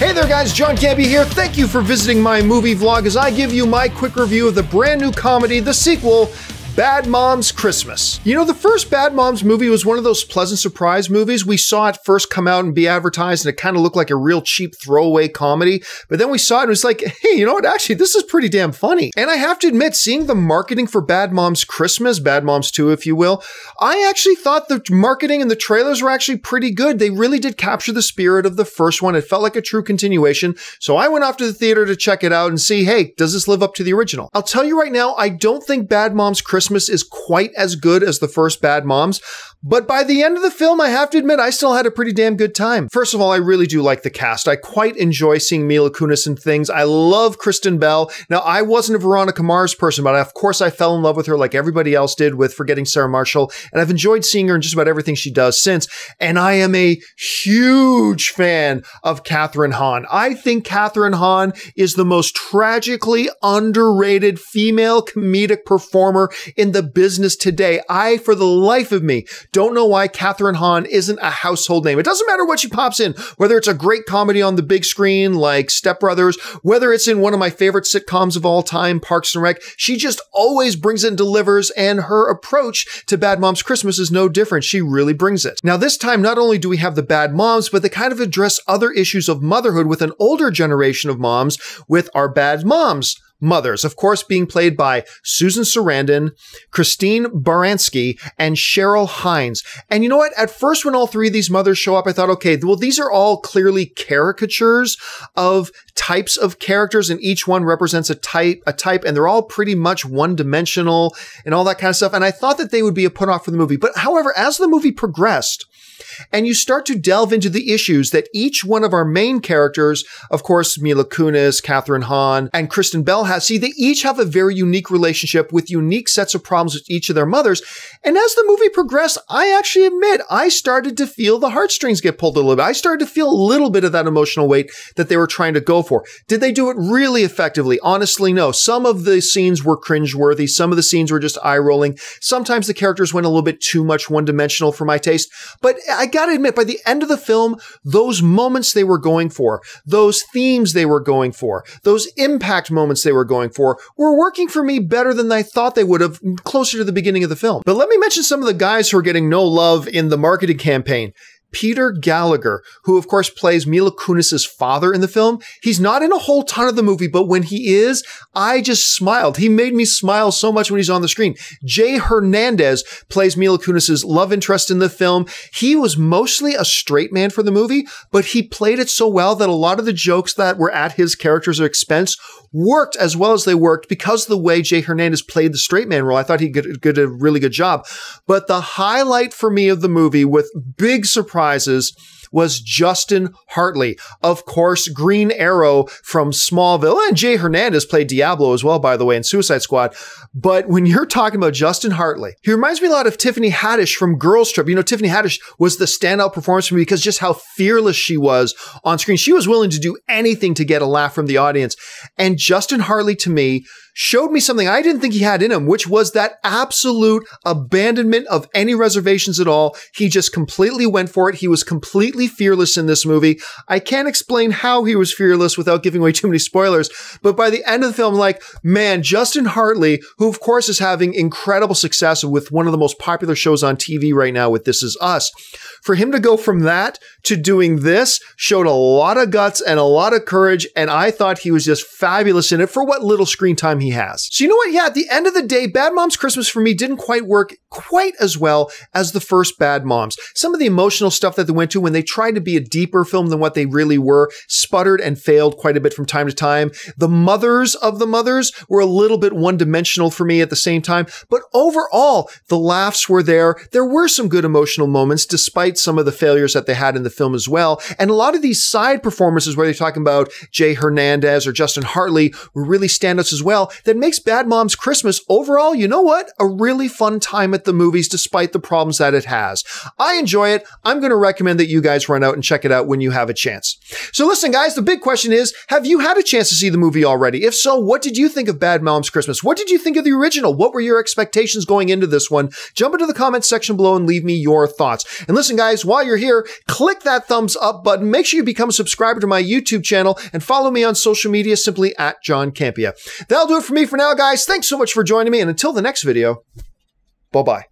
Hey there guys, John Campea here. Thank you for visiting my movie vlog as I give you my quick review of the brand new comedy, the sequel, Bad Moms Christmas. You know, the first Bad Moms movie was one of those pleasant surprise movies. We saw it first come out and be advertised and it kind of looked like a real cheap throwaway comedy. But then we saw it and it was like, hey, you know what? Actually, this is pretty damn funny. And I have to admit, seeing the marketing for Bad Moms Christmas, Bad Moms 2, if you will, I actually thought the marketing and the trailers were actually pretty good. They really did capture the spirit of the first one. It felt like a true continuation. So I went off to the theater to check it out and see, hey, does this live up to the original? I'll tell you right now, I don't think Bad Moms Christmas is quite as good as the first Bad Moms, but by the end of the film, I have to admit, I still had a pretty damn good time. First of all, I really do like the cast. I quite enjoy seeing Mila Kunis in things. I love Kristen Bell. Now, I wasn't a Veronica Mars person, but of course I fell in love with her like everybody else did with Forgetting Sarah Marshall, and I've enjoyed seeing her in just about everything she does since, and I am a huge fan of Kathryn Hahn. I think Kathryn Hahn is the most tragically underrated female comedic performer in the business today. I, for the life of me, don't know why Kathryn Hahn isn't a household name. It doesn't matter what she pops in, whether it's a great comedy on the big screen like Step Brothers, whether it's in one of my favorite sitcoms of all time, Parks and Rec, she just always brings it and delivers, and her approach to Bad Moms Christmas is no different. She really brings it. Now this time, not only do we have the bad moms, but they kind of address other issues of motherhood with an older generation of moms with our bad moms. Mothers, of course, being played by Susan Sarandon, Christine Baranski, and Cheryl Hines. And you know what? At first, when all three of these mothers show up, I thought, okay, well, these are all clearly caricatures of types of characters, and each one represents a type, and they're all pretty much one-dimensional and all that kind of stuff. And I thought that they would be a put-off for the movie. But however, as the movie progressed, and you start to delve into the issues that each one of our main characters, of course, Mila Kunis, Kathryn Hahn, and Kristen Bell has. See, they each have a very unique relationship with unique sets of problems with each of their mothers. And as the movie progressed, I actually admit, I started to feel the heartstrings get pulled a little bit. I started to feel a little bit of that emotional weight that they were trying to go for. Did they do it really effectively? Honestly, no. Some of the scenes were cringeworthy. Some of the scenes were just eye-rolling. Sometimes the characters went a little bit too much one-dimensional for my taste. But I gotta admit, by the end of the film, those moments they were going for, those themes they were going for, those impact moments they were going for, were working for me better than I thought they would have closer to the beginning of the film. But let me mention some of the guys who are getting no love in the marketing campaign. Peter Gallagher, who of course plays Mila Kunis's father in the film. He's not in a whole ton of the movie, but when he is, I just smiled. He made me smile so much when he's on the screen. Jay Hernandez plays Mila Kunis's love interest in the film. He was mostly a straight man for the movie, but he played it so well that a lot of the jokes that were at his character's expense worked as well as they worked because of the way Jay Hernandez played the straight man role. I thought he did a really good job. But the highlight for me of the movie, with big surprises, was Justin Hartley. Of course, Green Arrow from Smallville, and Jay Hernandez played Diablo as well, by the way, in Suicide Squad. But when you're talking about Justin Hartley, he reminds me a lot of Tiffany Haddish from Girls Trip. You know, Tiffany Haddish was the standout performance for me because just how fearless she was on screen. She was willing to do anything to get a laugh from the audience. And Justin Hartley, to me, showed me something I didn't think he had in him, which was that absolute abandonment of any reservations at all. He just completely went for it. He was completely fearless in this movie. I can't explain how he was fearless without giving away too many spoilers, but by the end of the film, like, man, Justin Hartley, who of course is having incredible success with one of the most popular shows on TV right now with This Is Us, for him to go from that to doing this showed a lot of guts and a lot of courage, and I thought he was just fabulous in it for what little screen time he has. So you know what? Yeah, at the end of the day, Bad Moms Christmas for me didn't quite work quite as well as the first Bad Moms. Some of the emotional stuff that they went to when they tried to be a deeper film than what they really were sputtered and failed quite a bit from time to time. The mothers of the mothers were a little bit one-dimensional for me at the same time, but overall, the laughs were there. There were some good emotional moments despite some of the failures that they had in the film as well. And a lot of these side performances where they're talking about Jay Hernandez or Justin Hartley were really standouts as well. That makes Bad Moms Christmas overall, you know what? A really fun time at the movies despite the problems that it has. I enjoy it. I'm going to recommend that you guys guys run out and check it out when you have a chance. So listen, guys, the big question is, have you had a chance to see the movie already? If so, what did you think of Bad Moms Christmas? What did you think of the original? What were your expectations going into this one? Jump into the comments section below and leave me your thoughts. And listen, guys, while you're here, click that thumbs up button. Make sure you become a subscriber to my YouTube channel and follow me on social media simply at John Campea. That'll do it for me for now, guys. Thanks so much for joining me. And until the next video, bye-bye.